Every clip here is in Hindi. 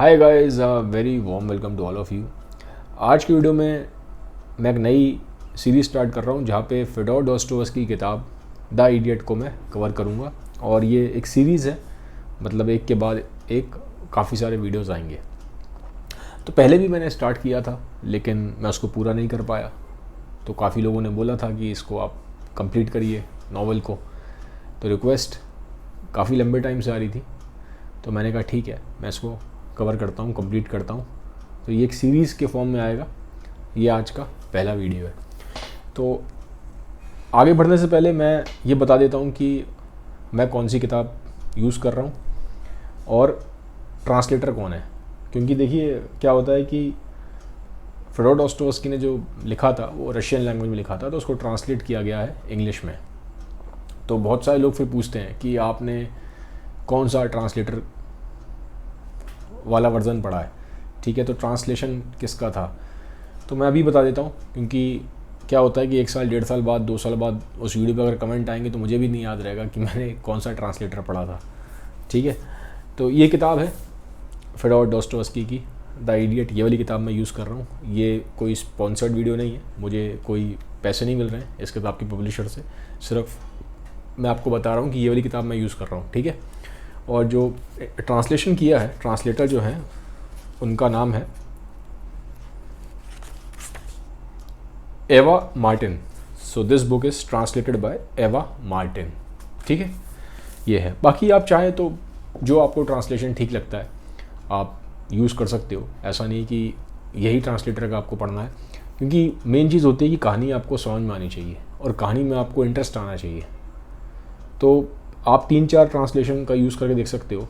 Hi guys, very warm welcome to all of you. आज की वीडियो में मैं एक नई सीरीज़ स्टार्ट कर रहा हूँ जहाँ पे फियोडोर डॉस्टोयेव्स्की की किताब द इडियट को मैं कवर करूँगा। और ये एक सीरीज़ है, मतलब एक के बाद एक काफ़ी सारे वीडियोस आएंगे। तो पहले भी मैंने स्टार्ट किया था लेकिन मैं उसको पूरा नहीं कर पाया। तो काफ़ी लोगों ने बोला था कि इसको आप कंप्लीट करिए नॉवल को। तो रिक्वेस्ट काफ़ी लंबे टाइम से आ रही थी, तो मैंने कहा ठीक है, मैं इसको कवर करता हूँ, कंप्लीट करता हूँ। तो ये एक सीरीज़ के फॉर्म में आएगा। ये आज का पहला वीडियो है। तो आगे बढ़ने से पहले मैं ये बता देता हूँ कि मैं कौन सी किताब यूज़ कर रहा हूँ और ट्रांसलेटर कौन है। क्योंकि देखिए क्या होता है कि फियोडोर डॉस्टोयेव्स्की ने जो लिखा था वो रशियन लैंग्वेज में लिखा था, तो उसको ट्रांसलेट किया गया है इंग्लिश में। तो बहुत सारे लोग फिर पूछते हैं कि आपने कौन सा ट्रांसलेटर वाला वर्ज़न पढ़ा है। ठीक है, तो ट्रांसलेशन किसका था तो मैं अभी बता देता हूँ। क्योंकि क्या होता है कि 1 साल 1.5 साल बाद 2 साल बाद उस वीडियो पे अगर कमेंट आएंगे तो मुझे भी नहीं याद रहेगा कि मैंने कौन सा ट्रांसलेटर पढ़ा था। ठीक है, तो ये किताब है फियोडोर डॉस्टोयेव्स्की की द इडियट। ये वाली किताब मैं यूज़ कर रहा हूँ। ये कोई स्पॉन्सर्ड वीडियो नहीं है, मुझे कोई पैसे नहीं मिल रहे हैं इस किताब के पब्लिशर से। सिर्फ मैं आपको बता रहा हूँ कि ये वाली किताब मैं यूज़ कर रहा हूँ। ठीक है, और जो ट्रांसलेशन किया है, ट्रांसलेटर जो है उनका नाम है एवा Martin. So this book is translated bye एवा मार्टिन। ठीक है, ये है। बाकी आप चाहें तो जो आपको ट्रांसलेशन ठीक लगता है आप यूज़ कर सकते हो। ऐसा नहीं कि यही ट्रांसलेटर का आपको पढ़ना है, क्योंकि मेन चीज़ होती है कि कहानी आपको समझ में आनी चाहिए और कहानी में आपको इंटरेस्ट आना चाहिए। तो आप 3-4 ट्रांसलेशन का यूज़ करके देख सकते हो।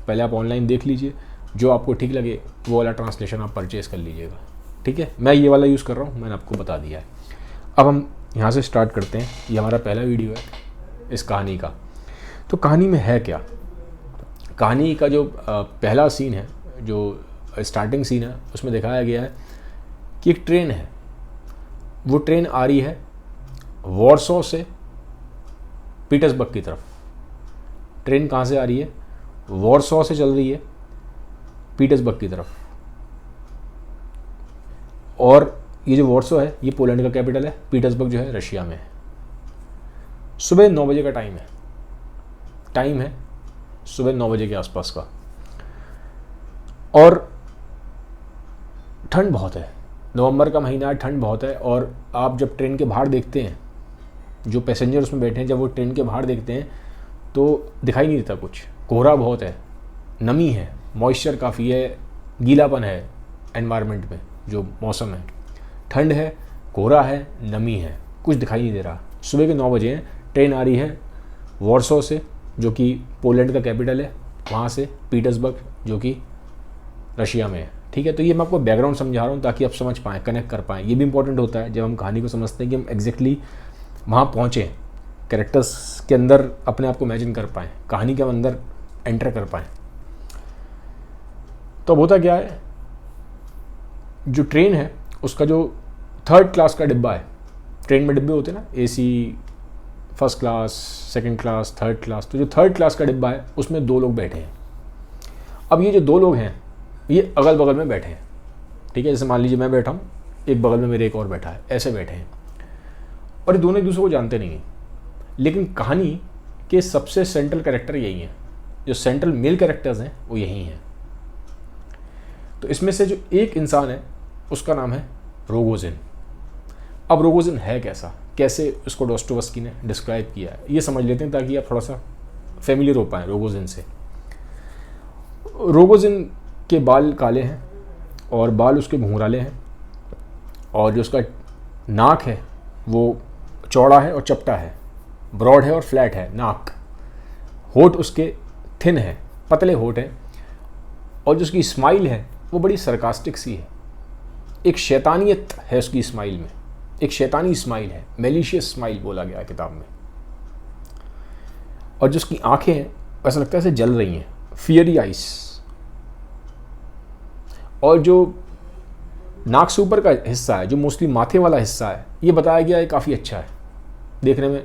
पहले आप ऑनलाइन देख लीजिए, जो आपको ठीक लगे वो वाला ट्रांसलेशन आप परचेज़ कर लीजिएगा। ठीक है, मैं ये वाला यूज़ कर रहा हूँ, मैंने आपको बता दिया है। अब हम यहाँ से स्टार्ट करते हैं। ये हमारा पहला वीडियो है इस कहानी का। तो कहानी में है क्या। कहानी का जो पहला सीन है, जो स्टार्टिंग सीन है, उसमें दिखाया गया है कि एक ट्रेन है। वो ट्रेन आ रही है वॉर्सो से पीटर्सबर्ग की तरफ। ट्रेन कहाँ से आ रही है? वॉर्सो से चल रही है पीटर्सबर्ग की तरफ। और ये जो वॉर्सो है ये पोलैंड का कैपिटल है, पीटर्सबर्ग जो है रशिया में है। सुबह 9 बजे का टाइम है सुबह 9 बजे के आसपास का। और ठंड बहुत है, नवंबर का महीना है, ठंड बहुत है। और आप जब ट्रेन के बाहर देखते हैं, जो पैसेंजर उसमें बैठे हैं, जब वो ट्रेन के बाहर देखते हैं तो दिखाई नहीं देता कुछ। कोहरा बहुत है, नमी है, मॉइस्चर काफ़ी है, गीलापन है एनवायरनमेंट में, जो मौसम है। ठंड है, कोहरा है, नमी है, कुछ दिखाई नहीं दे रहा। सुबह के 9 बजे हैं, ट्रेन आ रही है वॉर्सो से, जो कि पोलैंड का कैपिटल है, वहाँ से पीटर्सबर्ग जो कि रशिया में है। ठीक है, तो ये मैं आपको बैकग्राउंड समझा रहा हूँ ताकि आप समझ पाएँ, कनेक्ट कर पाएँ। ये भी इंपॉर्टेंट होता है जब हम कहानी को समझते हैं कि हम एग्जैक्टली वहाँ पहुँचें, कैरेक्टर्स के अंदर अपने आप को इमेजिन कर पाएँ, कहानी के अंदर एंटर कर पाएँ। तो अब होता क्या है, जो ट्रेन है उसका जो 3rd क्लास का डिब्बा है, ट्रेन में डिब्बे होते हैं ना, AC, first class, second class, 3rd class. तो जो 3rd क्लास का डिब्बा है उसमें 2 लोग बैठे हैं। अब ये जो 2 लोग हैं ये अगल बगल में बैठे हैं। ठीक है, जैसे मान लीजिए मैं बैठा हूँ, एक बगल में मेरे एक और बैठा है, ऐसे बैठे हैं। और ये दोनों एक दूसरे को जानते नहीं हैं, लेकिन कहानी के सबसे सेंट्रल कैरेक्टर यही हैं, जो सेंट्रल मेल कैरेक्टर्स हैं वो यही हैं। तो इसमें से जो एक इंसान है उसका नाम है रोगोजिन। अब रोगोजिन है कैसे उसको डॉस्टोयेव्स्की ने डिस्क्राइब किया है, ये समझ लेते हैं ताकि आप थोड़ा सा फेमिलियर हो पाएँ रोगोजिन से। रोगोजिन के बाल काले हैं और बाल उसके घुंघराले हैं, और जो उसका नाक है वो चौड़ा है और चपटा है, ब्रॉड है और फ्लैट है नाक। होठ उसके थिन है, पतले होठ हैं। और जो उसकी स्माइल है वो बड़ी सरकास्टिक सी है, एक शैतानियत है उसकी स्माइल में, एक शैतानी स्माइल है, मेलिशियस स्माइल बोला गया है किताब में। और जो उसकी आंखें हैं ऐसा लगता है जैसे जल रही हैं, फियरी आइस। और जो नाक से ऊपर का हिस्सा है, जो मोस्टली माथे वाला हिस्सा है, ये बताया गया है काफ़ी अच्छा है, देखने में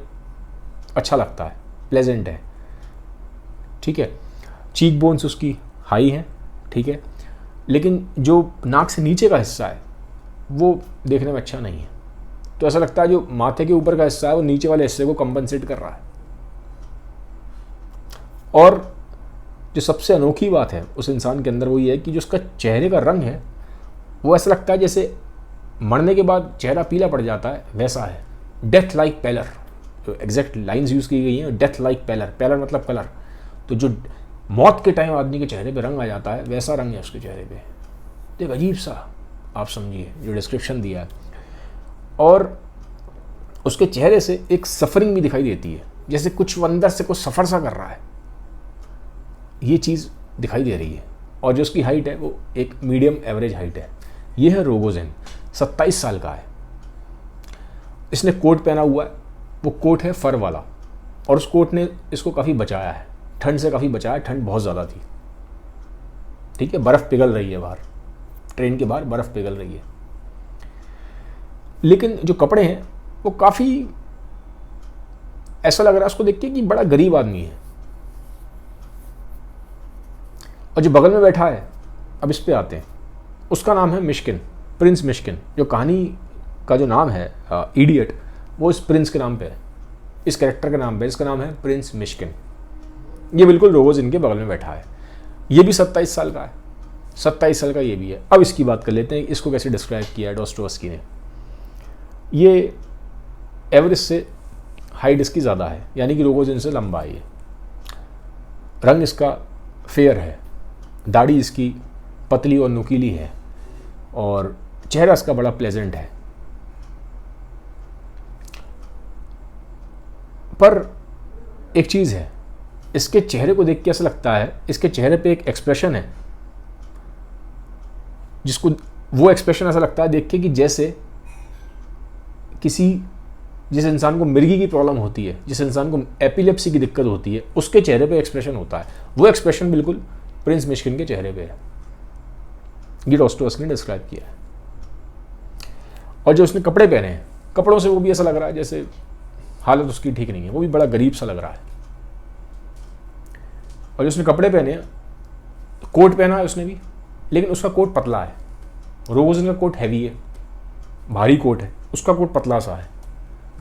अच्छा लगता है, प्लेजेंट है। ठीक है, चीक बोन्स उसकी हाई हैं। ठीक है, लेकिन जो नाक से नीचे का हिस्सा है वो देखने में अच्छा नहीं है। तो ऐसा लगता है जो माथे के ऊपर का हिस्सा है वो नीचे वाले हिस्से को कंपनसेट कर रहा है। और जो सबसे अनोखी बात है उस इंसान के अंदर वो ये है कि जो उसका चेहरे का रंग है वो ऐसा लगता है जैसे मरने के बाद चेहरा पीला पड़ जाता है, वैसा है। डेथ लाइक पैलर, जो एग्जैक्ट लाइंस यूज़ की गई हैं, डेथ लाइक पैलर, पैलर मतलब कलर। तो जो मौत के टाइम आदमी के चेहरे पे रंग आ जाता है वैसा रंग है उसके चेहरे पे। तो एक अजीब सा, आप समझिए, जो डिस्क्रिप्शन दिया है। और उसके चेहरे से एक सफरिंग भी दिखाई देती है, जैसे कुछ अंदर से कुछ सफ़र सा कर रहा है, ये चीज़ दिखाई दे रही है। और जो उसकी हाइट है वो एक मीडियम एवरेज हाइट है। ये है रोगोजिन, 27 साल का है। इसने कोट पहना हुआ है, वो कोट है फर वाला, और उस कोट ने इसको काफ़ी बचाया है, ठंड से काफ़ी बचाया। ठंड बहुत ज़्यादा थी, ठीक है, बर्फ़ पिघल रही है बाहर, ट्रेन के बाहर बर्फ़ पिघल रही है। लेकिन जो कपड़े हैं वो काफ़ी, ऐसा लग रहा है उसको देख के कि बड़ा गरीब आदमी है। और जो बगल में बैठा है, अब इस पे आते हैं, उसका नाम है मिश्किन, प्रिंस मिश्किन। जो कहानी का जो नाम है इडियट, वो इस प्रिंस के नाम पे है, इस कैरेक्टर के नाम पे। इसका नाम है प्रिंस मिश्किन। ये बिल्कुल रोगोजिन के बगल में बैठा है। ये भी 27 साल का है, 27 साल का ये भी है। अब इसकी बात कर लेते हैं, इसको कैसे डिस्क्राइब किया है डॉस्टोवस्की ने। ये एवरेज से हाइट इसकी ज़्यादा है, यानी कि रोगोजिन से लंबा है ये। रंग इसका फेयर है, दाढ़ी इसकी पतली और नुकीली है, और चेहरा इसका बड़ा प्लेजेंट है। पर एक चीज़ है, इसके चेहरे को देख के ऐसा लगता है, इसके चेहरे पे एक एक्सप्रेशन है जिसको, वो एक्सप्रेशन ऐसा लगता है देख के कि जैसे जिस इंसान को मिर्गी की प्रॉब्लम होती है, जिस इंसान को एपिलेप्सी की दिक्कत होती है, उसके चेहरे पे एक्सप्रेशन होता है। वो एक्सप्रेशन बिल्कुल प्रिंस मिश्किन के चेहरे पे है। ये डॉस्टोवस्की ने डिस्क्राइब किया है। और जो उसने कपड़े पहने हैं, कपड़ों से वो भी ऐसा लग रहा है जैसे हालत उसकी ठीक नहीं है, वो भी बड़ा गरीब सा लग रहा है। और जो उसने कपड़े पहने हैं, कोट पहना है उसने भी, लेकिन उसका कोट पतला है। रोगोजिन का कोट हैवी है, भारी कोट है, उसका कोट पतला सा है।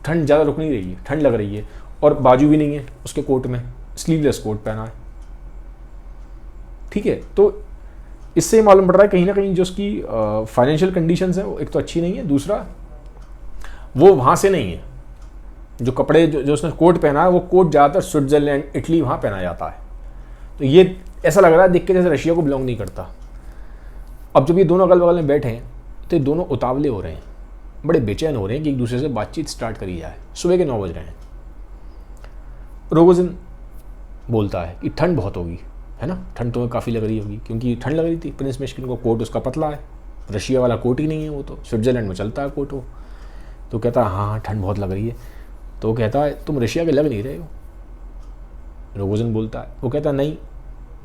ठंड ज़्यादा रुक नहीं रही है, ठंड लग रही है, और बाजू भी नहीं है उसके कोट में, स्लीवलेस कोट पहना है, ठीक है। तो इससे ये मालूम पड़ रहा है कहीं ना कहीं जो उसकी फाइनेंशियल कंडीशंस है वो एक तो अच्छी नहीं है, दूसरा वो वहाँ से नहीं है। जो कपड़े जो उसने कोट पहना है, वो कोट ज़्यादातर स्विट्ज़रलैंड, इटली, वहाँ पहना जाता है। तो ये ऐसा लग रहा है देख के जैसे रशिया को बिलोंग नहीं करता। अब जब ये दोनों अगल बगल में बैठे हैं तो ये दोनों उतावले हो रहे हैं, बड़े बेचैन हो रहे हैं कि एक दूसरे से बातचीत स्टार्ट करी जाए। सुबह के 9 बज रहे हैं। रोगोजिन बोलता है कि ठंड बहुत होगी, है ना, ठंड तुम्हें काफ़ी लग रही होगी, क्योंकि ठंड लग रही थी। प्रिंस मिश्किन को कोट उसका पतला है, रशिया वाला कोट ही नहीं है, वो तो स्विट्ज़रलैंड में चलता है कोट वो। तो कहता है हाँ ठंड बहुत लग रही है। तो कहता है तुम रशिया के लग नहीं रहे हो। रोगोजिन बोलता है, वो कहता है नहीं,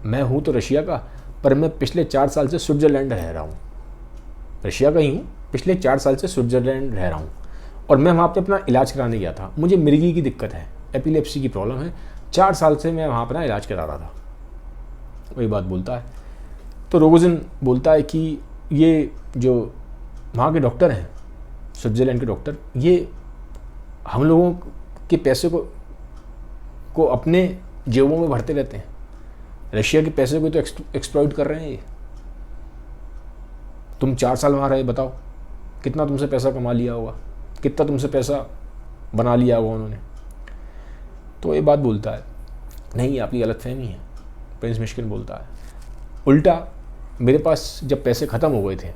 मैं हूँ तो रशिया का, पर मैं पिछले 4 साल से स्विट्ज़रलैंड रह रहा हूँ। रशिया का ही हूँ, पिछले 4 साल से स्विट्ज़रलैंड रह रहा हूँ, और मैं वहाँ पे अपना इलाज कराने गया था। मुझे मिर्गी की दिक्कत है, एपिलेप्सी की प्रॉब्लम है, 4 साल से मैं वहाँ अपना इलाज करा रहा था। वही बात बोलता है। तो रोगोजिन बोलता है कि ये जो वहाँ के डॉक्टर हैं, स्विट्ज़रलैंड के डॉक्टर, ये हम लोगों के पैसे को अपने जेबों में भरते रहते हैं, रशिया के पैसे को तो एक्सप्लॉइट कर रहे हैं ये। तुम 4 साल वहाँ रहे, बताओ कितना तुमसे पैसा कमा लिया होगा, कितना तुमसे पैसा बना लिया होगा उन्होंने। तो ये बात बोलता है, नहीं आपकी गलतफहमी है। प्रिंस मिश्किन बोलता है, उल्टा मेरे पास जब पैसे ख़त्म हो गए थे,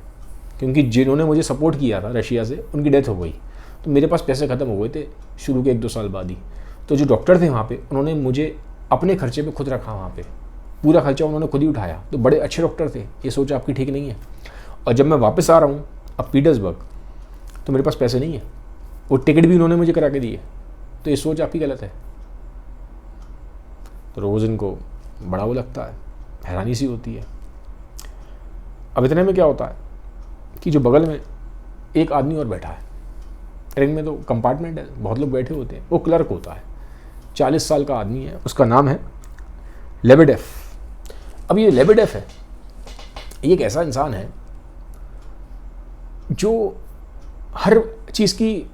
क्योंकि जिन्होंने मुझे सपोर्ट किया था रशिया से, उनकी डेथ हो गई, तो मेरे पास पैसे ख़त्म हो गए थे शुरू के 1-2 साल बाद ही। तो जो डॉक्टर थे वहाँ पे, उन्होंने मुझे अपने खर्चे पे खुद रखा, वहाँ पे पूरा खर्चा उन्होंने खुद ही उठाया। तो बड़े अच्छे डॉक्टर थे, ये सोच आपकी ठीक नहीं है। और जब मैं वापस आ रहा हूँ अब पीटर्सबर्ग, तो मेरे पास पैसे नहीं है, वो टिकट भी उन्होंने मुझे करा के दिए, तो ये सोच आपकी गलत है। तो रोगोजिन को बड़ा वो लगता है, हैरानी सी होती है। अब इतने में क्या होता है कि जो बगल में एक आदमी और बैठा है, ट्रेन में तो कंपार्टमेंट है, बहुत लोग बैठे होते हैं, वो क्लर्क होता है, 40 साल का आदमी है, उसका नाम है लेबेडेफ। अब ये लेबेडेफ है, ये एक ऐसा इंसान है जो हर चीज़ की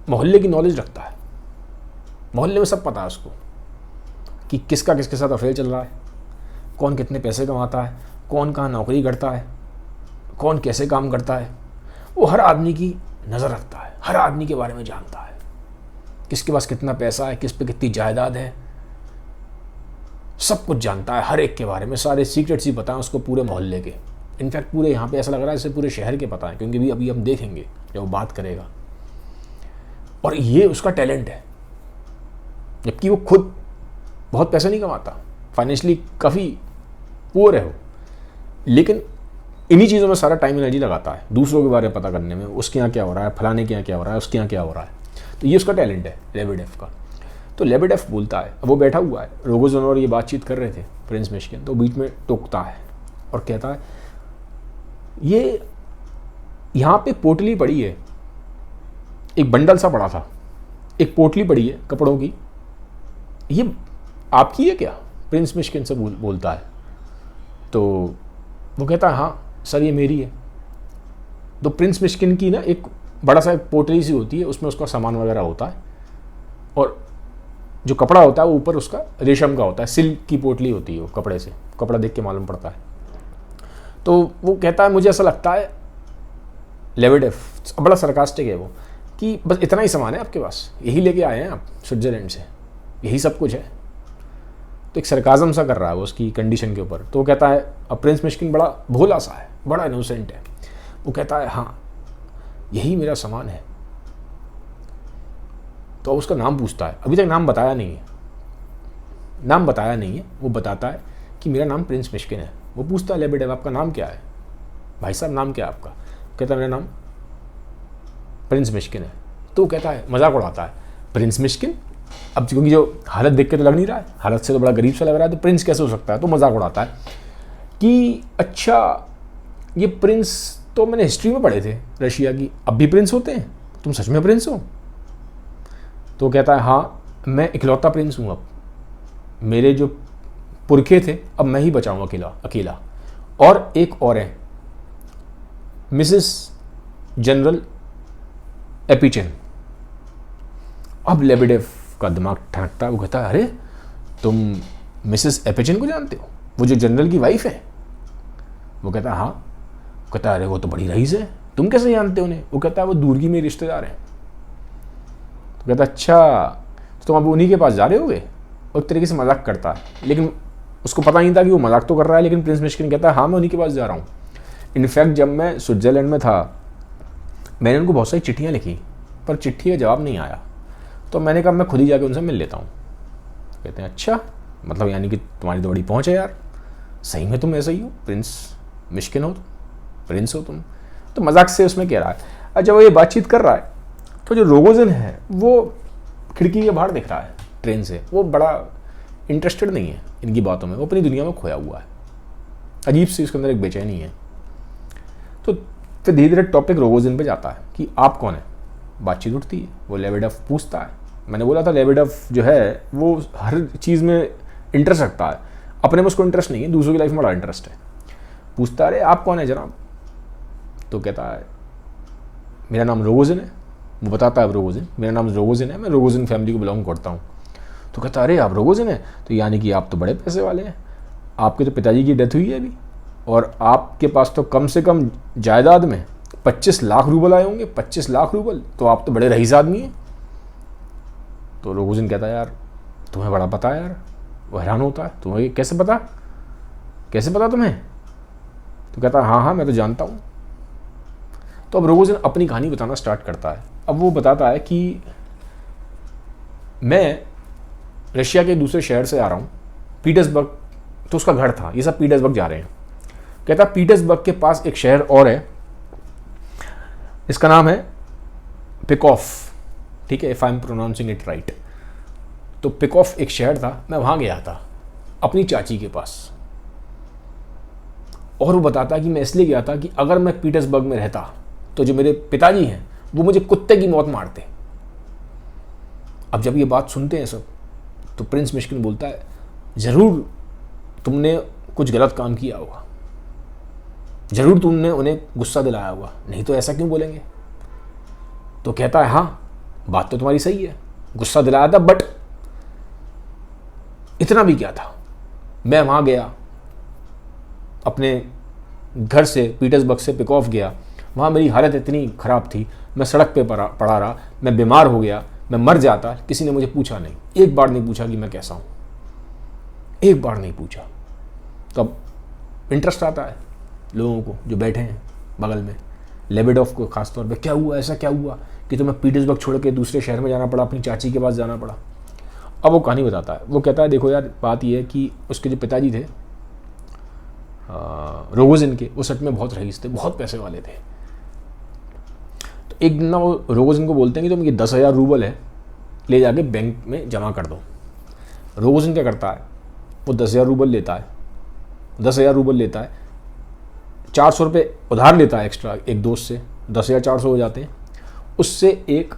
मोहल्ले की नॉलेज रखता है। मोहल्ले में सब पता है उसको कि किसका किसके साथ अफेयर चल रहा है, कौन कितने पैसे कमाता है, कौन कहाँ नौकरी करता है, कौन कैसे काम करता है। वो हर आदमी की नज़र रखता है, हर आदमी के बारे में जानता है, किसके पास कितना पैसा है, किस पे कितनी जायदाद है, सब कुछ जानता है हर एक के बारे में। सारे सीक्रेट्स ही पता है उसको पूरे मोहल्ले के। इनफैक्ट पूरे यहाँ पे ऐसा लग रहा है जैसे पूरे शहर के पता है, क्योंकि अभी हम देखेंगे जब वो बात करेगा। और ये उसका टैलेंट है, जबकि वो खुद बहुत पैसा नहीं कमाता, फाइनेंशियली काफ़ी पुअर है वो, लेकिन इन्हीं चीज़ों में सारा टाइम एनर्जी लगाता है, दूसरों के बारे में पता करने में, उसके यहाँ क्या हो रहा है, फलाने के यहाँ क्या हो रहा है, उसके यहाँ क्या हो रहा है। तो ये उसका टैलेंट है लेबेडेव का। तो लेबेडेव बोलता है, अब वो बैठा हुआ है, रोगोज़न और ये बातचीत कर रहे थे प्रिंस मिशिगन, तो बीच में टोकता है और कहता है ये यहाँ पे पोटली पड़ी है, एक बंडल सा पड़ा था, एक पोटली पड़ी है कपड़ों की, ये आपकी है क्या? प्रिंस मिशिगन से बोलता है। तो वो कहता है हाँ सर ये मेरी है। तो प्रिंस मिशिगन की ना एक बड़ा सा एक पोटली सी होती है, उसमें उसका सामान वगैरह होता है, और जो कपड़ा होता है वो ऊपर उसका रेशम का होता है, सिल्क की पोटली होती है वो, कपड़े से, कपड़ा देख के मालूम पड़ता है। तो वो कहता है मुझे ऐसा लगता है, लेबेडेव बड़ा सरकास्टिक है वो, कि बस इतना ही सामान है आपके पास, यही लेके आए हैं आप स्विट्जरलैंड से, यही सब कुछ है। तो एक सरकाज़म सा कर रहा है वो उसकी कंडीशन के ऊपर। तो वो कहता है, अब प्रिंस मिशिगन बड़ा भोला सा है, बड़ा इनोसेंट है, वो कहता है हाँ यही मेरा सामान है। तो उसका नाम पूछता है, अभी तक नाम बताया नहीं है, नाम बताया नहीं है, वो बताता है कि मेरा नाम प्रिंस मिशिगन है। वो पूछता है लेबेडेव आपका नाम क्या है भाई साहब, नाम क्या है आपका? कहता है मेरा नाम प्रिंस मिशिगन है। तो वो कहता है, मजाक उड़ाता है, प्रिंस मिशिगन? अब क्योंकि जो हालत देख के तो लग नहीं रहा है, हालत से तो बड़ा गरीब सा लग रहा है, तो प्रिंस कैसे हो सकता है? तो मजाक उड़ाता है कि अच्छा ये प्रिंस तो मैंने हिस्ट्री में पढ़े थे रशिया की, अब भी प्रिंस होते हैं, तुम सच में प्रिंस हो? तो कहता है हाँ मैं इकलौता प्रिंस हूँ, अब मेरे जो पुरखे थे अब मैं ही बचाऊँ अकेला, और एक और है मिसेस जनरल एपिचन। अब लेबेडेव का दिमाग ठनकता है, वो कहता है अरे तुम मिसेस एपिचन को जानते हो, वो जो जनरल की वाइफ है? वो कहता है हाँ। कहता है अरे वो तो बड़ी रईस है, तुम कैसे जानते हो उन्हें? वो कहता है वो दूर की मेरी रिश्तेदार हैं। तो कहता है अच्छा तो तुम अब उन्हीं के पास जा रहे होगे? और एक तरीके से मजाक करता है, लेकिन उसको पता नहीं था कि वो मजाक तो कर रहा है, लेकिन प्रिंस मिशिगन कहता है हाँ मैं उन्हीं के पास जा रहा हूँ। इनफैक्ट जब मैं स्विट्ज़रलैंड में था मैंने उनको बहुत सारी चिट्ठियाँ लिखी, पर चिट्ठी का जवाब नहीं आया, तो मैंने कहा मैं खुद ही जाके उनसे मिल लेता हूँ। कहते हैं अच्छा, मतलब यानी कि तुम्हारी तो बड़ी पहुँच है यार, सही में तुम ऐसा ही हो, प्रिंस मिशिगन हो तुम, प्रिंस हो तुम। तो मजाक से उसमें कह रहा है। और जब वो ये बातचीत कर रहा है तो जो रोगोज़न है वो खिड़की के बाहर दिख रहा है ट्रेन से, वो बड़ा इंटरेस्टेड नहीं है इनकी बातों में, वो अपनी दुनिया में खोया हुआ है, अजीब सी उसके अंदर एक बेचैनी है। तो फिर धीरे धीरे टॉपिक रोगोज़न पे जाता है कि आप कौन है, बातचीत उठती है, वो लेबेडेव पूछता है। मैंने बोला था लेबेडेव जो है वो हर चीज़ में इंटरेस्ट रखता है, अपने में उसको इंटरेस्ट नहीं है, दूसरों की लाइफ में बड़ा इंटरेस्ट है। पूछता है अरे आप कौन है जनाब? तो कहता है मेरा नाम रोगोज़न है। वो बताता है रोगोज़न, मेरा नाम रोगोज़न है, मैं रोगोज़न फैमिली को बिलोंग करता हूँ। तो कहता है अरे आप रोगोज़न है, तो यानी कि आप तो बड़े पैसे वाले हैं, आपके तो पिताजी की डेथ हुई है अभी, और आपके पास तो कम से कम जायदाद में 25 लाख रूबल आए होंगे, 25 लाख रूबल, तो आप तो बड़े रईस आदमी हैं। तो रोगोज़न कहता है यार तुम्हें बड़ा पता है यार। वो हैरान होता है, तुम्हें कैसे पता, कैसे पता तुम्हें? तो कहता है हाँ हाँ मैं तो जानता हूँ। तो अब रोगोज़न अपनी कहानी बताना स्टार्ट करता है। अब वो बताता है कि मैं रशिया के दूसरे शहर से आ रहा हूँ, पीटर्सबर्ग, तो उसका घर था, ये सब पीटर्सबर्ग जा रहे हैं। कहता है पीटर्सबर्ग के पास एक शहर और है, इसका नाम है पिकॉफ, ठीक है, if I am pronouncing it right. तो पिकॉफ एक शहर था, मैं वहाँ गया था अपनी चाची के पास, और वो बताता कि मैं इसलिए गया था कि अगर मैं पीटर्सबर्ग में रहता तो जो मेरे पिताजी हैं वो मुझे कुत्ते की मौत मारते। अब जब ये बात सुनते हैं सब तो प्रिंस मिशिगन बोलता है ज़रूर तुमने कुछ गलत काम किया होगा, ज़रूर तुमने उन्हें गुस्सा दिलाया होगा, नहीं तो ऐसा क्यों बोलेंगे। तो कहता है हाँ बात तो तुम्हारी सही है, गुस्सा दिलाया था, बट इतना भी क्या था, मैं वहाँ गया, अपने घर से पीटर्सबर्ग से पिक ऑफ गया, वहाँ मेरी हालत इतनी ख़राब थी, मैं सड़क पे पड़ा रहा, मैं बीमार हो गया, मैं मर जाता, किसी ने मुझे पूछा नहीं, एक बार नहीं पूछा कि मैं कैसा हूँ, एक बार नहीं पूछा। तब इंटरेस्ट आता है लोगों को जो बैठे हैं बगल में, लेबेडॉफ को खासतौर पे, क्या हुआ, ऐसा क्या हुआ कि तुम्हें पीटर्सबर्ग छोड़ के दूसरे शहर में जाना पड़ा, अपनी चाची के पास जाना पड़ा। अब वो कहानी बताता है, वो कहता है देखो यार बात ये है कि उसके जो पिताजी थे रोगोजिन के, वो सच में बहुत रईस थे, बहुत पैसे वाले थे। तो एक दिन ना वो रोगोजिन को बोलते हैं कि तुम ये 10,000 रूबल है, ले जाके बैंक में जमा कर दो। रोगोजिन क्या करता है, वो 10,000 रूबल लेता है, 10,000 रूबल लेता है, 400 रुपये उधार लेता है एक्स्ट्रा एक दोस्त से, 10,400 हो जाते हैं। उससे एक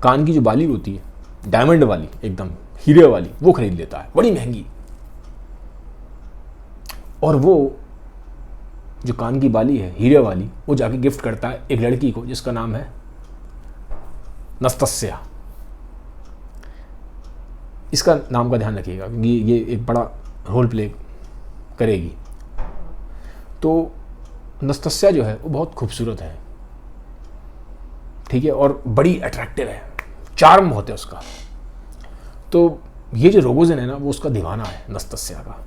कान की जो बाली होती है, डायमंड वाली, एकदम हीरे वाली, वो खरीद लेता है, बड़ी महंगी। और वो जो कान की बाली है हीरे वाली, वो जाके गिफ्ट करता है एक लड़की को जिसका नाम है नस्तस्या। इसका नाम का ध्यान रखिएगा क्योंकि ये एक बड़ा रोल प्ले करेगी। तो नस्तस्या जो है वो बहुत खूबसूरत है, ठीक है, और बड़ी अट्रैक्टिव है, चार्म बहुत है उसका। तो ये जो रोगोजिन है ना, वो उसका दीवाना है, नस्तस्या का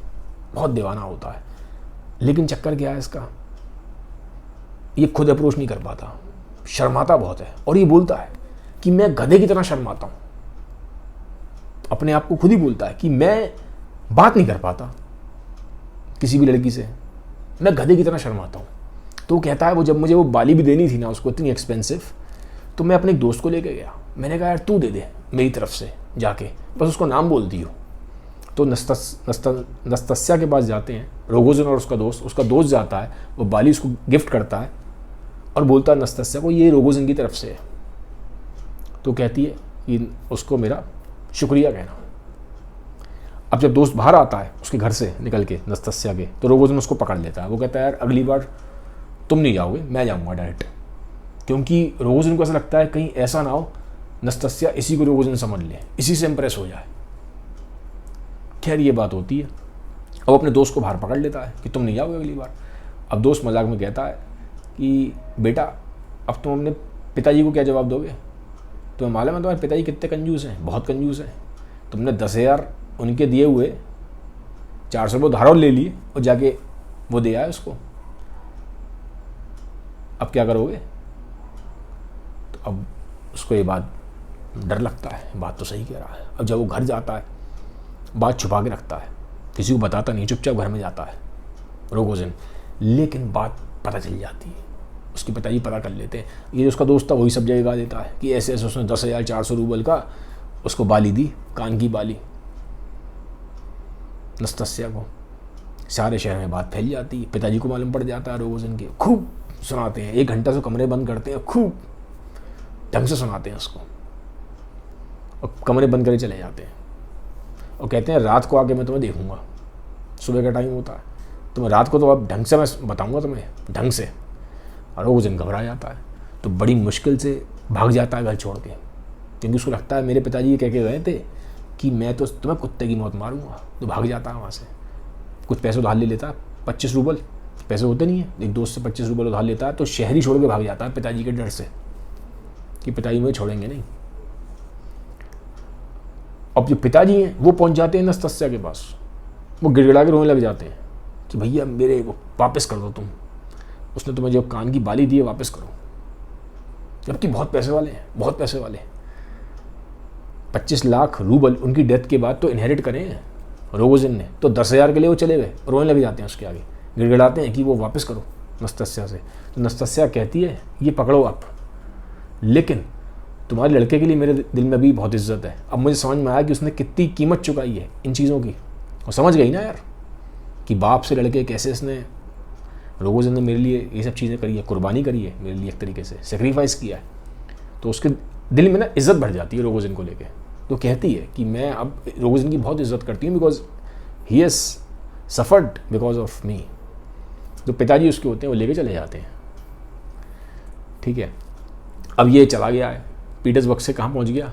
बहुत दीवाना होता है। लेकिन चक्कर क्या है इसका, ये खुद अप्रोच नहीं कर पाता, शर्माता बहुत है, और ये बोलता है कि मैं गधे की तरह शर्माता हूँ। अपने आप को खुद ही बोलता है कि मैं बात नहीं कर पाता किसी भी लड़की से, मैं गधे की तरह शर्माता हूँ। तो वो कहता है वो जब मुझे वो बाली भी देनी थी ना उसको, इतनी एक्सपेंसिव, तो मैं अपने एक दोस्त को लेके गया, मैंने कहा यार तू दे दे मेरी तरफ से जाके, बस उसको नाम बोल दियो। तो नस्तस्या के पास जाते हैं रोगोजिन और उसका दोस्त जाता है, वो बाली उसको गिफ्ट करता है और बोलता है नस्तस्या को ये रोगोजिन की तरफ से है। तो कहती है कि उसको मेरा शुक्रिया कहना। अब जब दोस्त बाहर आता है उसके घर से निकल के नस्तस्या के, तो रोगोजिन उसको पकड़ लेता है। वो कहता है यार अगली बार तुम नहीं जाओगे, मैं जाऊँगा डायरेक्ट, क्योंकि रोगोजिन को ऐसा लगता है कहीं ऐसा ना हो नस्तस्या इसी को रोगोजिन समझ ले, इसी से इम्प्रेस हो जाए। खैर ये बात होती है, अब अपने दोस्त को बाहर पकड़ लेता है कि तुम नहीं जाओगे अगली बार। अब दोस्त मजाक में कहता है कि बेटा अब तुम अपने पिताजी को क्या जवाब दोगे, तुम्हें मालूम है तुम्हारे पिताजी कितने कंजूस हैं, बहुत कंजूस हैं। तुमने 10,000 उनके दिए हुए 400 रुपये उधार ले लिए और जाके वो दे आए उसको, अब क्या करोगे। तो अब उसको ये बात डर लगता है, बात तो सही कह रहा है। अब जब वो घर जाता है बात छुपा के रखता है, किसी को बताता नहीं, चुपचाप घर में जाता है रोगोजिन। लेकिन बात पता चल जाती है, उसके पिताजी पता कर लेते हैं। ये जो उसका दोस्त था वही सब जगह गा देता है कि ऐसे ऐसे उसने 10,400 रूबल का उसको बाली दी, कान की बाली, नस्तस्या को। सारे शहर में बात फैल जाती है, पिताजी को मालूम पड़ जाता है रोगोजिन के, खूब सुनाते हैं, 1 घंटा से कमरे बंद करते हैं, खूब ढंग से सुनाते हैं उसको, और कमरे बंद करके चले जाते हैं और कहते हैं रात को आके मैं तुम्हें देखूंगा। सुबह का टाइम होता है, तुम्हें रात को तो अब ढंग से मैं बताऊंगा तुम्हें, ढंग से। और रोगोजिन घबरा जाता है, तो बड़ी मुश्किल से भाग जाता है घर छोड़ के, क्योंकि उसको लगता है मेरे पिताजी ये कह के गए थे कि मैं तो तुम्हें कुत्ते की मौत मारूंगा। तो भाग जाता है वहाँ से, कुछ पैसे उधार ले लेता है, 25 रूबल, पैसे होते नहीं है, एक दोस्त से 25 रूबल उधार लेता है, तो शहर ही छोड़ के भाग जाता है पिताजी के डर से कि पिताजी मुझे छोड़ेंगे नहीं। अब जो पिताजी हैं वो पहुंच जाते हैं नस्तस्या के पास, वो गिड़गिड़ा के रोने लग जाते हैं कि भैया मेरे वो वापस कर दो, तुम उसने तुम्हें जो कान की बाली दी है वापस करो। जबकि बहुत पैसे वाले हैं, बहुत पैसे वाले, 25 लाख रूबल उनकी डेथ के बाद तो इनहेरिट करें रोगोजिन ने, तो 10,000 के लिए वो चले गए, रोने लग जाते हैं उसके आगे, गिड़गिड़ाते हैं कि वो वापस करो नस्तस्या से। तो नस्तस्या कहती है ये पकड़ो आप, लेकिन तुम्हारे लड़के के लिए मेरे दिल में भी बहुत इज्जत है। अब मुझे समझ में आया कि उसने कितनी कीमत चुकाई है इन चीज़ों की, और समझ गई ना यार कि बाप से लड़के कैसे इसने, रोगोजिन ने मेरे लिए ये सब चीज़ें करी है, कुर्बानी करी है मेरे लिए, एक तरीके से सेक्रीफाइस किया है। तो उसके दिल में ना इज्जत बढ़ जाती है रोगोजिन को लेके। तो कहती है कि मैं अब रोगोजिन की बहुत इज्जत करती हूँ, because he has suffered because of me. जो पिताजी उसके होते हैं वो लेके चले जाते हैं। ठीक है, अब ये चला गया है पीटर्सबर्ग से, कहाँ पहुँच गया?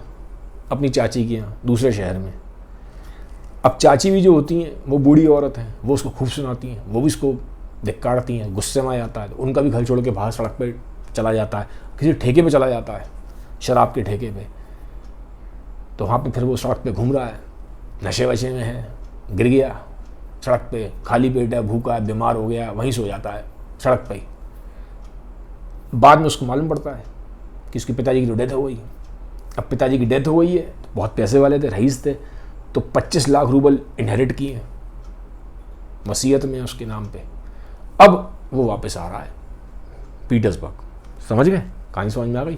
अपनी चाची के यहाँ, दूसरे शहर में। अब चाची भी जो होती हैं वो बूढ़ी औरत हैं, वो उसको खूब सुनाती हैं, वो भी उसको धिक्कारती हैं, गुस्से में आ जाता है, तो उनका भी घर छोड़ के बाहर सड़क पे चला जाता है, किसी ठेके पे चला जाता है, शराब के ठेके पे। तो वहाँ पे फिर वो सड़क पे घूम रहा है, नशे वशे में है, गिर गया सड़क पे, खाली पेट है, भूखा है, बीमार हो गया, वहीं सो जाता है सड़क पे ही। बाद में उसको मालूम पड़ता है कि उसके पिताजी की तो डेथ हो गई। अब पिताजी की डेथ हो गई है, तो बहुत पैसे वाले थे, रईस थे, तो 25 लाख रूबल इनहेरिट किए वसीयत में उसके नाम पे। अब वो वापस आ रहा है पीटर्सबर्ग। समझ गए? कहानी समझ में आ गई?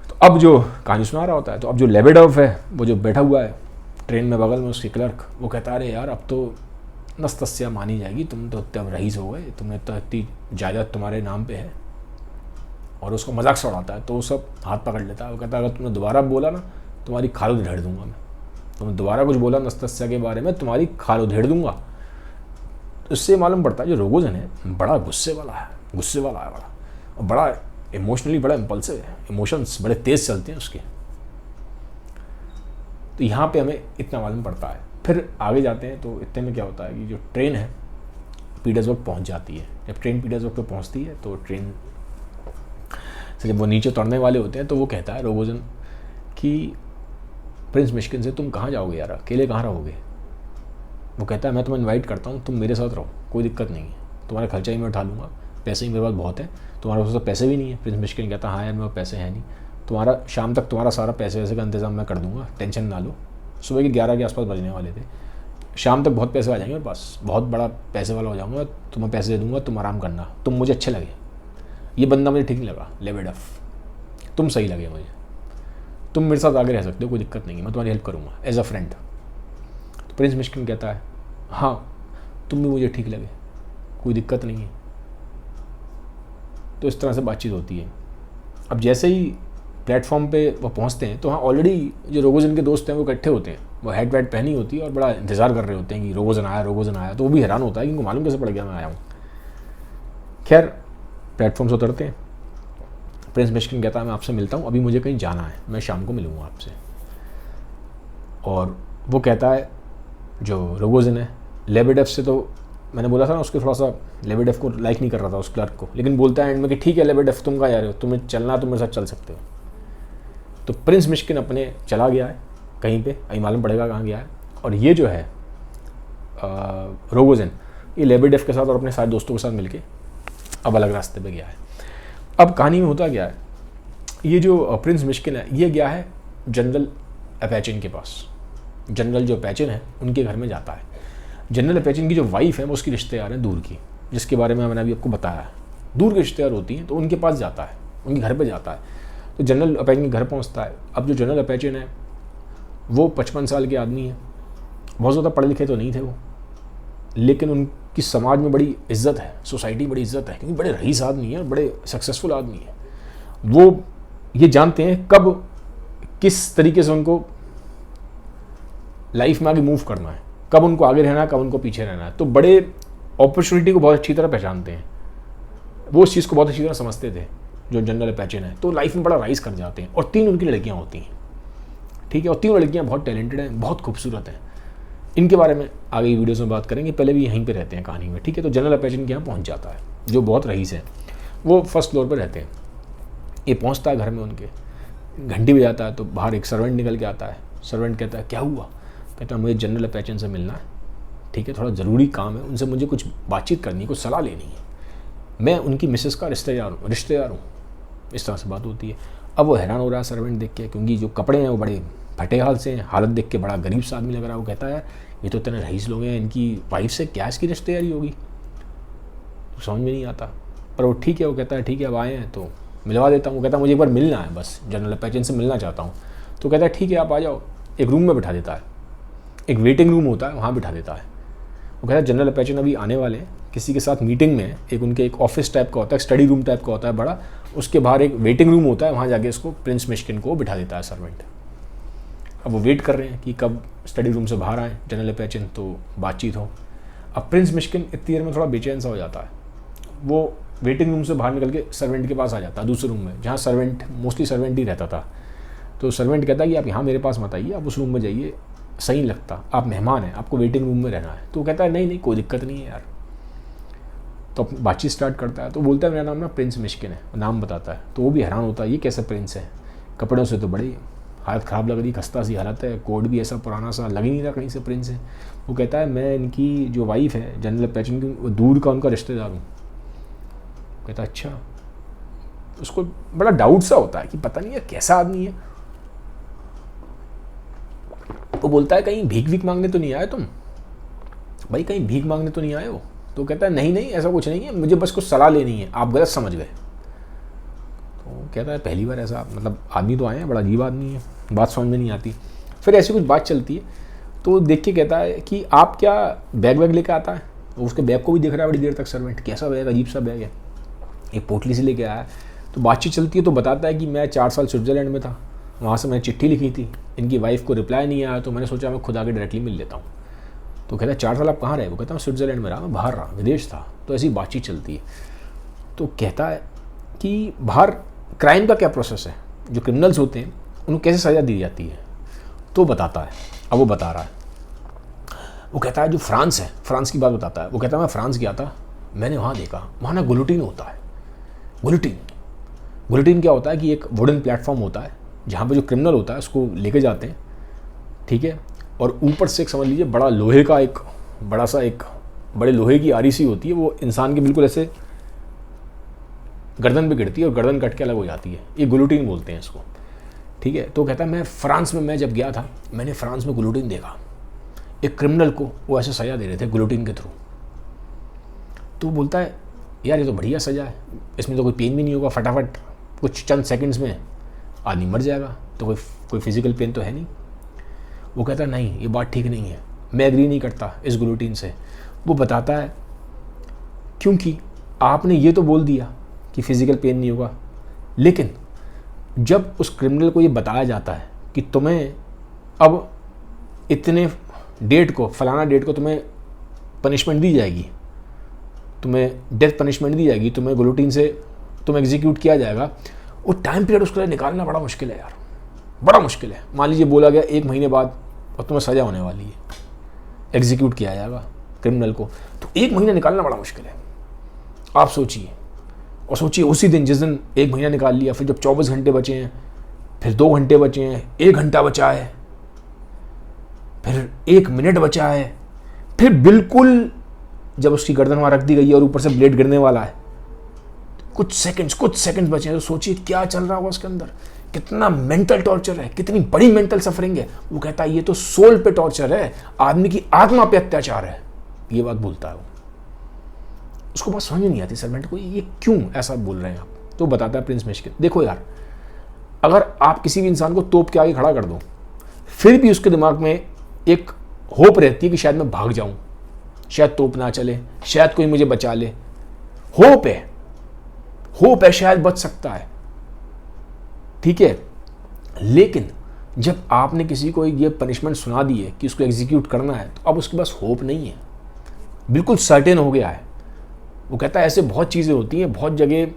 तो अब जो कहानी सुना रहा होता है, तो अब जो लेबेडोव है वो जो बैठा हुआ है ट्रेन में बगल में, उसके क्लर्क, वो कहता है अरे यार अब तो नस्तस्या मानी जाएगी, तुम तो इतने रईस हो गए, तुम्हें तो इतनी जायदाद तुम्हारे नाम पे है। और उसको मजाक से उड़ाता है, तो वो सब हाथ पकड़ लेता है। वो कहता है अगर तुमने दोबारा बोला ना, तुम्हारी खाल उधेड़ दूंगा मैं। तुमने दोबारा कुछ बोला नस्तस्या के बारे में, तुम्हारी खाल उधेड़ दूंगा। तो इससे मालूम पड़ता है जो रोगोजन है बड़ा गुस्से वाला है बड़ा, और बड़ा इमोशनली बड़ा इम्पल्सिव है, इमोशंस बड़े तेज चलते हैं उसके। तो यहाँ पे हमें इतना मालूम पड़ता है। फिर आगे जाते हैं तो इतने में क्या होता है कि जो ट्रेन है पीटर्सबर्ग पहुँच जाती है। जब ट्रेन पीटर्सबर्ग पे पहुँचती है तो ट्रेन से जब वो नीचे उतरने वाले होते हैं तो वो कहता है रोगोजन कि प्रिंस मिशिगन से तुम कहाँ जाओगे यार, अकेले कहाँ रहोगे? वो कहता है मैं तुम्हें इनवाइट करता हूँ, तुम मेरे साथ रहो, कोई दिक्कत नहीं है, तुम्हारा खर्चा ही मैं उठा लूँगा, पैसे ही मेरे पास बहुत है, तुम्हारे पास तो पैसे भी नहीं है। प्रिंस मिशिगन कहता है हाँ यार मेरे पास पैसे हैं नहीं, तुम्हारा शाम तक तुम्हारा सारा पैसे वैसे का इंतजाम मैं कर दूँगा, टेंशन ना लो। सुबह के 11 के आसपास बजने वाले थे, शाम तक बहुत पैसे आ जाएंगे मेरे पास, बहुत बड़ा पैसे वाला हो जाऊँगा, तुम्हें पैसे दे दूँगा, तुम आराम करना, तुम मुझे अच्छे लगे। ये बंदा मुझे ठीक नहीं लगा, लेबेडोव, तुम सही लगे मुझे, तुम मेरे साथ आगे रह सकते हो, कोई दिक्कत नहीं है, मैं तुम्हारी हेल्प करूँगा एज अ फ्रेंड। तो प्रिंस मिशिगन कहता है हाँ तुम भी मुझे ठीक लगे, कोई दिक्कत नहीं है। तो इस तरह से बातचीत होती है। अब जैसे ही प्लेटफॉर्म पे वो पहुंचते हैं तो हाँ ऑलरेडी जो रोगोजन के दोस्त हैं वो इकट्ठे होते हैं, वो हेड वेड पहनी होती है और बड़ा इंतजार कर रहे होते हैं कि रोगोजन आया। तो वो भी हैरान होता है कि उनको मालूम कैसे पड़ गया मैं आया हूँ। खैर प्लेटफॉर्म से उतरते हैं, प्रिंस मिशिगन कहता है मैं आपसे मिलता हूँ, अभी मुझे कहीं जाना है, मैं शाम को मिलूँगा आपसे। और वो कहता है जो रोगोजन है लेबेडोव से, तो मैंने बोला था ना उसके थोड़ा सा लेबेडोव को लाइक नहीं कर रहा था उस क्लर्क को, लेकिन बोलता है एंड में कि ठीक है लेबेडोव तुम कहाँ जा रहे हो, तुम्हें चलना तुम मेरे साथ चल सकते हो। तो प्रिंस मिशिगन अपने चला गया है कहीं पे, अभी मालूम पड़ेगा कहाँ गया है। और ये जो है रोगोजन, ये लेबेडोव के साथ और अपने सारे दोस्तों के साथ मिलके अब अलग रास्ते पे गया है। अब कहानी में होता क्या है, ये जो प्रिंस मिशिगन है ये गया है जनरल अपैचिन के पास। जनरल जो अपैचिन है उनके घर में जाता है। जनरल अपैचिन की जो वाइफ है वो उसकी रिश्तेदार है दूर की, जिसके बारे में मैंने अभी आपको बताया, दूर की रिश्तेदार होती हैं, तो उनके पास जाता है, उनके घर पे जाता है। तो जनरल अपैचिन के घर पहुंचता है। अब जो जनरल अपैचिन है वो 55 साल के आदमी है, बहुत ज़्यादा पढ़े लिखे तो नहीं थे वो, लेकिन उनकी समाज में बड़ी इज्जत है, सोसाइटी बड़ी इज्जत है, क्योंकि बड़े रईस आदमी है, बड़े सक्सेसफुल आदमी है। वो ये जानते हैं कब किस तरीके से उनको लाइफ में आगे मूव करना है, कब उनको आगे रहना है, कब उनको पीछे रहना है। तो बड़े अपॉर्चुनिटी को बहुत अच्छी तरह पहचानते हैं, वो उस चीज़ को बहुत अच्छी तरह समझते थे जो जनरल अपैचिन है। तो लाइफ में बड़ा राइज कर जाते हैं। और 3 उनकी लड़कियां होती हैं, ठीक है, और 3 लड़कियां बहुत टैलेंटेड हैं, बहुत खूबसूरत हैं। इनके बारे में आगे की वीडियोज़ में बात करेंगे, पहले भी यहीं पे रहते हैं कहानी में, ठीक है। तो जनरल अपैचिन के यहाँ पहुँच जाता है, जो बहुत रईस है, वो फर्स्ट फ्लोर पर रहते हैं। ये पहुँचता है घर में, उनके घंटी बजाता है तो बाहर एक सर्वेंट निकल के आता है। सर्वेंट कहता है क्या हुआ? कहता है मुझे जनरल अपैचिन से मिलना है, ठीक है, थोड़ा ज़रूरी काम है, उनसे मुझे कुछ बातचीत करनी है, कुछ सलाह लेनी है, मैं उनकी मिसेस का रिश्तेदार हूँ। इस तरह से बात होती है। अब वो हैरान हो रहा है सर्वेंट देख के, क्योंकि जो कपड़े हैं वो बड़े फटे हाल से हैं, हालत देख के बड़ा गरीब सा आदमी लग रहा है। वो कहता है ये तो इतने रईस लोग हैं, इनकी वाइफ से क्या इसकी रिश्तेदारी होगी, तो समझ में नहीं आता। पर वो ठीक है, वो कहता है ठीक है अब आए हैं तो मिलवा देता हूँ। वो कहता है मुझे एक बार मिलना है, बस जनरल अपैचिन से मिलना चाहता हूँ। तो कहता है ठीक है आप आ जाओ। एक रूम में बिठा देता है, एक वेटिंग रूम होता है, वहाँ बिठा देता है। वो कहता है जनरल अपैचिन अभी आने वाले हैं, किसी के साथ मीटिंग में। एक उनके एक ऑफिस टाइप का होता है, स्टडी रूम टाइप का होता है बड़ा, उसके बाहर एक वेटिंग रूम होता है, वहाँ जाके इसको प्रिंस मिशिगन को बिठा देता है सर्वेंट। अब वो वेट कर रहे हैं कि कब स्टडी रूम से बाहर आए जनरल अपैचिन, तो बातचीत हो। अब प्रिंस मिशिगन इतनी देर में थोड़ा बेचैन सा हो जाता है। वो वेटिंग रूम से बाहर निकल के सर्वेंट के पास आ जाता है, दूसरे रूम में जहाँ सर्वेंट मोस्टली सर्वेंट ही रहता था। तो सर्वेंट कहता है कि आप यहाँ मेरे पास मत आइए, आप उस रूम में जाइए, सही नहीं लगता, आप मेहमान हैं, आपको वेटिंग रूम में रहना है। तो वो कहता है नहीं नहीं कोई दिक्कत नहीं है यार। तो बातचीत स्टार्ट करता है, तो बोलता है मेरा नाम ना प्रिंस मिशिगन है, नाम बताता है। तो वो भी हैरान होता है ये कैसे प्रिंस है, कपड़ों से तो बड़ी हालत ख़राब लग रही, खस्ता सी हालत है, कोट भी ऐसा पुराना सा, लग ही नहीं रहा कहीं से प्रिंस है। वो कहता है मैं इनकी जो वाइफ है जनरल पैचन की, वो दूर का उनका रिश्तेदार हूँ। कहता है अच्छा। उसको बड़ा डाउट सा होता है कि पता नहीं है कैसा आदमी है। वो बोलता है कहीं भीख भीख मांगने तो नहीं आए तुम भाई, कहीं भीख मांगने तो नहीं आए हो? तो कहता है नहीं नहीं ऐसा कुछ नहीं है, मुझे बस कुछ सलाह लेनी है, आप गलत समझ गए। तो कहता है पहली बार ऐसा, मतलब आदमी तो आए हैं, बड़ा अजीब आदमी है, बात समझ में नहीं आती। फिर ऐसी कुछ बात चलती है, तो देख के कहता है कि आप क्या बैग वैग लेके आता है? वो उसके बैग को भी देख रहा है बड़ी देर तक सर्वेंट, कैसा बैग, अजीब सा बैग है, एक पोटली से लेके आया है। तो बातचीत चलती है, तो बताता है कि मैं 4 साल स्विट्ज़रलैंड में था, वहाँ से मैंने चिट्ठी लिखी थी, इनकी वाइफ को रिप्लाई नहीं आया, तो मैंने सोचा मैं खुद आके डायरेक्टली मिल लेता हूँ। तो कहता है 4 साल आप कहाँ रहे? वो कहता है स्विट्ज़रलैंड में रहा, मैं बाहर रहा, विदेश था। तो ऐसी बातचीत चलती है। तो कहता है कि बाहर क्राइम का क्या प्रोसेस है, जो क्रिमिनल्स होते हैं उनको कैसे सज़ा दी जाती है? तो बताता है, अब वो बता रहा है। वो कहता है जो फ्रांस है, फ्रांस की बात बताता है। वो कहता है मैं फ्रांस गया था, मैंने वहाँ देखा, वहाँ ना गुलोटीन होता है। गुलोटीन क्या होता है कि एक वुडन प्लेटफॉर्म होता है जहाँ पे जो क्रिमिनल होता है उसको लेके जाते हैं, ठीक है, और ऊपर से एक समझ लीजिए बड़ा लोहे का एक बड़ा सा एक बड़े लोहे की आरी सी होती है, वो इंसान के बिल्कुल ऐसे गर्दन पे गिरती है और गर्दन कट के अलग हो जाती है, ये गुलोटीन बोलते हैं इसको, ठीक है। तो कहता है मैं फ्रांस में, मैं जब गया था मैंने फ्रांस में गुलोटीन देखा, एक क्रिमिनल को वो ऐसे सज़ा दे रहे थे गुलोटीन के थ्रू। तो बोलता है यार ये तो बढ़िया सज़ा है, इसमें तो कोई पेन भी नहीं होगा, फटाफट कुछ चंद सेकंड्स में आदमी मर जाएगा, तो कोई फिजिकल पेन तो है नहीं। वो कहता है नहीं ये बात ठीक नहीं है, मैं एग्री नहीं करता इस गुलोटीन से। वो बताता है क्योंकि आपने ये तो बोल दिया कि फिजिकल पेन नहीं होगा, लेकिन जब उस क्रिमिनल को ये बताया जाता है कि तुम्हें अब इतने डेट को, फलाना डेट को तुम्हें पनिशमेंट दी जाएगी, तुम्हें डेथ पनिशमेंट दी जाएगी, तुम्हें गुलोटीन से तुम्हें एग्जीक्यूट किया जाएगा, वो टाइम पीरियड उसके लिए निकालना बड़ा मुश्किल है यार, बड़ा मुश्किल है। मान लीजिए बोला गया 1 महीने बाद और तुम्हें सज़ा होने वाली है, एग्जीक्यूट किया जाएगा क्रिमिनल को, तो 1 महीना निकालना बड़ा मुश्किल है। आप सोचिए, और सोचिए उसी दिन जिस दिन 1 महीना निकाल लिया, फिर जब 24 घंटे बचे हैं, फिर 2 घंटे बचे हैं, 1 घंटा बचा है, फिर 1 मिनट बचा है, फिर बिल्कुल जब उसकी गर्दन वहाँ रख दी गई है और ऊपर से ब्लेड गिरने वाला है, कुछ सेकंड्स बचे हैं। तो सोचिए क्या चल रहा होगा उसके अंदर, कितना मेंटल टॉर्चर है, कितनी बड़ी मेंटल सफरिंग है। वो कहता है ये तो सोल पे टॉर्चर है, आदमी की आत्मा पे अत्याचार है, ये बात बोलता है वो। उसको बात समझ नहीं आती सर्वेंट को, ये क्यों ऐसा बोल रहे हैं आप। तो बताता है प्रिंस मिशिगन, देखो यार, अगर आप किसी भी इंसान को तोप के आगे खड़ा कर दो, फिर भी उसके दिमाग में एक होप रहती है कि शायद मैं भाग जाऊं, शायद तोप ना चले, शायद कोई मुझे बचा ले, होप है शायद बच सकता है, ठीक है। लेकिन जब आपने किसी को ये पनिशमेंट सुना दी है कि उसको एग्जीक्यूट करना है, तो अब उसके पास होप नहीं है, बिल्कुल सर्टेन हो गया है। वो कहता है ऐसे बहुत चीज़ें होती हैं, बहुत जगह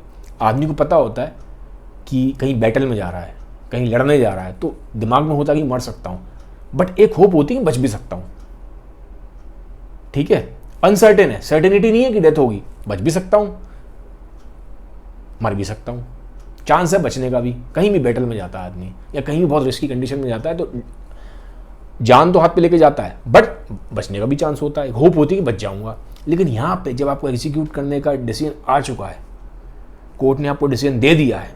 आदमी को पता होता है कि कहीं बैटल में जा रहा है, कहीं लड़ने जा रहा है, तो दिमाग में होता है कि मर सकता हूँ, बट एक होप होती है कि बच भी सकता हूँ, ठीक है। अनसर्टेन है, सर्टेनिटी नहीं है कि डेथ होगी, बच भी सकता हूँ, मर भी सकता हूँ, चांस है बचने का भी। कहीं भी बैटल में जाता है आदमी, या कहीं भी बहुत रिस्की कंडीशन में जाता है, तो जान तो हाथ पे लेके जाता है, बट बचने का भी चांस होता है, होप होती है कि बच जाऊंगा। लेकिन यहाँ पे जब आपको एग्जीक्यूट करने का डिसीजन आ चुका है, कोर्ट ने आपको डिसीजन दे दिया है,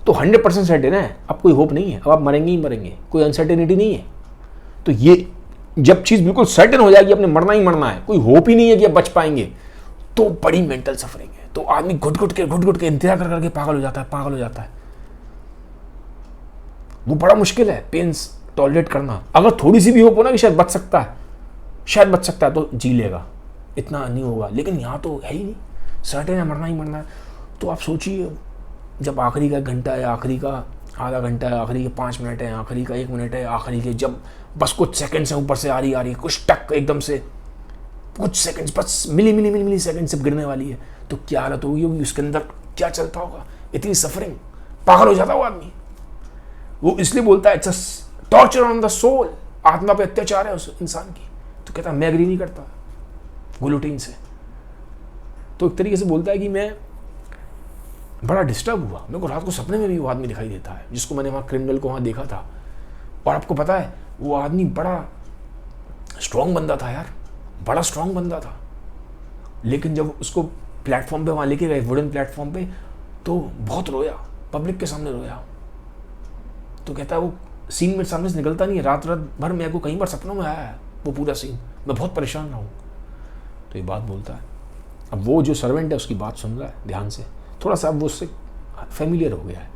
तो 100% सर्टेन है, अब कोई होप नहीं है, अब आप मरेंगे ही मरेंगे, कोई अनसर्टेनिटी नहीं है। तो ये जब चीज़ बिल्कुल सर्टेन हो जाएगी, आपने मरना ही मरना है, कोई होप ही नहीं है कि आप बच पाएंगे, तो बड़ी मेंटल सफरिंग है। तो आदमी घुट घुट के इंतजार कर करके पागल हो जाता है। वो बड़ा मुश्किल है पेन्स टॉलरेट करना। अगर थोड़ी सी भी होप हो ना कि शायद बच सकता है तो जी लेगा, इतना नहीं होगा। लेकिन यहाँ तो है ही नहीं, सर्टेन है, मरना ही मरना है। तो आप सोचिए, जब आखिरी का 1 घंटा है, आखिरी का आधा घंटा है, आखिरी के 5 मिनट है, आखिरी का 1 मिनट है, आखिरी के जब बस कुछ सेकंड से ऊपर से आ रही है, कुछ टक एकदम से कुछ सेकंड्स, बस मिली सेकंड से गिरने वाली है, तो क्या हालत होगी उसके अंदर, क्या चलता होगा, इतनी सफरिंग, पागल हो जाता वो आदमी। वो इसलिए बोलता है it's torture on the soul, आत्मा पे अत्याचार है उस इंसान की। तो कहता है मैं एग्री नहीं करता गुलोटीन से। तो एक तरीके से बोलता है कि मैं बड़ा डिस्टर्ब हुआ, मेरे को रात को सपने में भी वो आदमी दिखाई देता है जिसको मैंने वहाँ क्रिमिनल को वहाँ देखा था। और आपको पता है वो आदमी बड़ा स्ट्रॉन्ग बंदा था यार, बड़ा स्ट्रॉन्ग बंदा था, लेकिन जब उसको प्लेटफॉर्म पे वहाँ लेके गए, वुडन प्लेटफॉर्म पे, तो बहुत रोया, पब्लिक के सामने रोया। तो कहता है वो सीन मेरे सामने से निकलता नहीं है, रात भर मेरे को कई बार सपनों में आया है वो पूरा सीन, मैं बहुत परेशान रहा हूँ। तो ये बात बोलता है। अब वो जो सर्वेंट है उसकी बात सुन रहा है ध्यान से, थोड़ा सा अब वो उससे फेमिलियर हो गया है।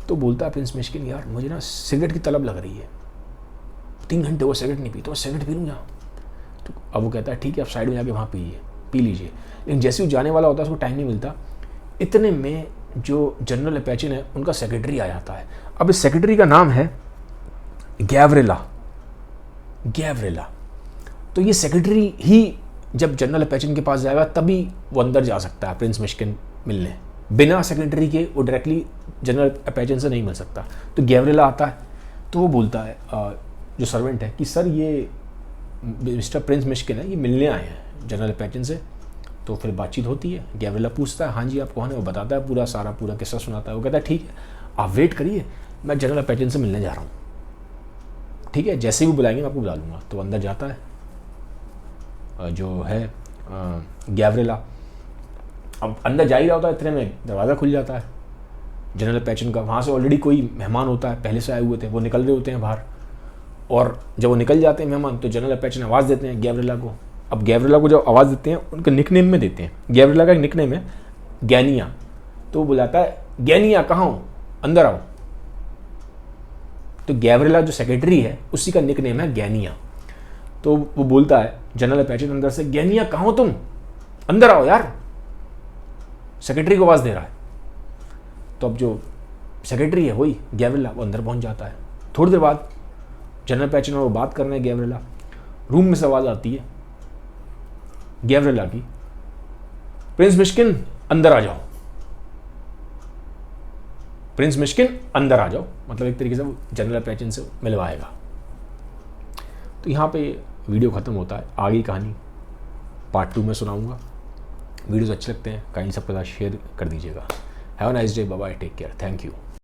तो बोलता है प्रिंस मिश्किन यार मुझे ना सिगरेट की तलब लग रही है, 3 घंटे वो सिगरेट नहीं पी, तो मैं सिगरेट पी लूँ यहाँ। तो अब वो कहता है ठीक है आप साइड में जाके वहाँ पी लीजिए। लेकिन जैसे वो जाने वाला होता है उसको टाइम नहीं मिलता, इतने में जो जनरल अपैचिन है उनका सेक्रेटरी आ जाता है। अब इस सेक्रेटरी का नाम है गैवरेला। तो ये सेक्रेटरी ही जब जनरल अपैचिन के पास जाएगा तभी वो अंदर जा सकता है प्रिंस मिश्किन मिलने, बिना सेक्रेटरी के वो डायरेक्टली जनरल अपैचिन से नहीं मिल सकता। तो गैवरेला आता है, तो वो बोलता है जो सर्वेंट है कि सर ये मिस्टर प्रिंस मिश्किन है, ये मिलने आए हैं जनरल अपैचिन से। तो फिर बातचीत होती है, गैवरेला पूछता है हाँ जी आप कौन है, वो बताता है पूरा किस्सा सुनाता है। वो कहता है ठीक है आप वेट करिए, मैं जनरल अपैचिन से मिलने जा रहा हूँ, ठीक है जैसे ही वो बुलाएंगे मैं आपको बुला लूँगा। तो अंदर जाता है जो है गैवरेला। अब अंदर जा ही रहा होता है, इतने में दरवाज़ा खुल जाता है जनरल अपैचिन का। वहाँ से ऑलरेडी कोई मेहमान होता है, पहले से आए हुए थे, वो निकल रहे होते हैं बाहर। और जब वो निकल जाते हैं मेहमान तो जनरल अपैचिन आवाज़ देते हैं गैवरेला को। अब गैवरेला को जब आवाज़ देते हैं उनके निकनेम में देते हैं, गैवरेला का एक निकनेम है गैनिया। तो वो बुलाता है गैनिया कहाँ हो, अंदर आओ। तो गैवरेला जो सेक्रेटरी है उसी का निकनेम है गैनिया। तो वो बोलता है जनरल अपैचिन अंदर से, गैनिया कहाँ हो तुम, अंदर आओ यार, सेक्रेटरी को आवाज़ दे रहा है। तो अब जो सेक्रेटरी है वही गैवरेला, वो अंदर पहुंच जाता है। थोड़ी देर बाद जनरल अपैचिन और वो बात कर रहे हैं गैवरेला, रूम में से आवाज़ आती है गैवरेला की, प्रिंस मिश्किन अंदर आ जाओ, प्रिंस मिश्किन अंदर आ जाओ। मतलब एक तरीके से वो जनरल अपैचिन से मिलवाएगा। तो यहाँ पे वीडियो ख़त्म होता है, आगे कहानी पार्ट 2 में सुनाऊंगा। वीडियोस अच्छे लगते हैं काइंडली सबके साथ शेयर कर दीजिएगा। Have a nice day, bye bye, take care, thank you.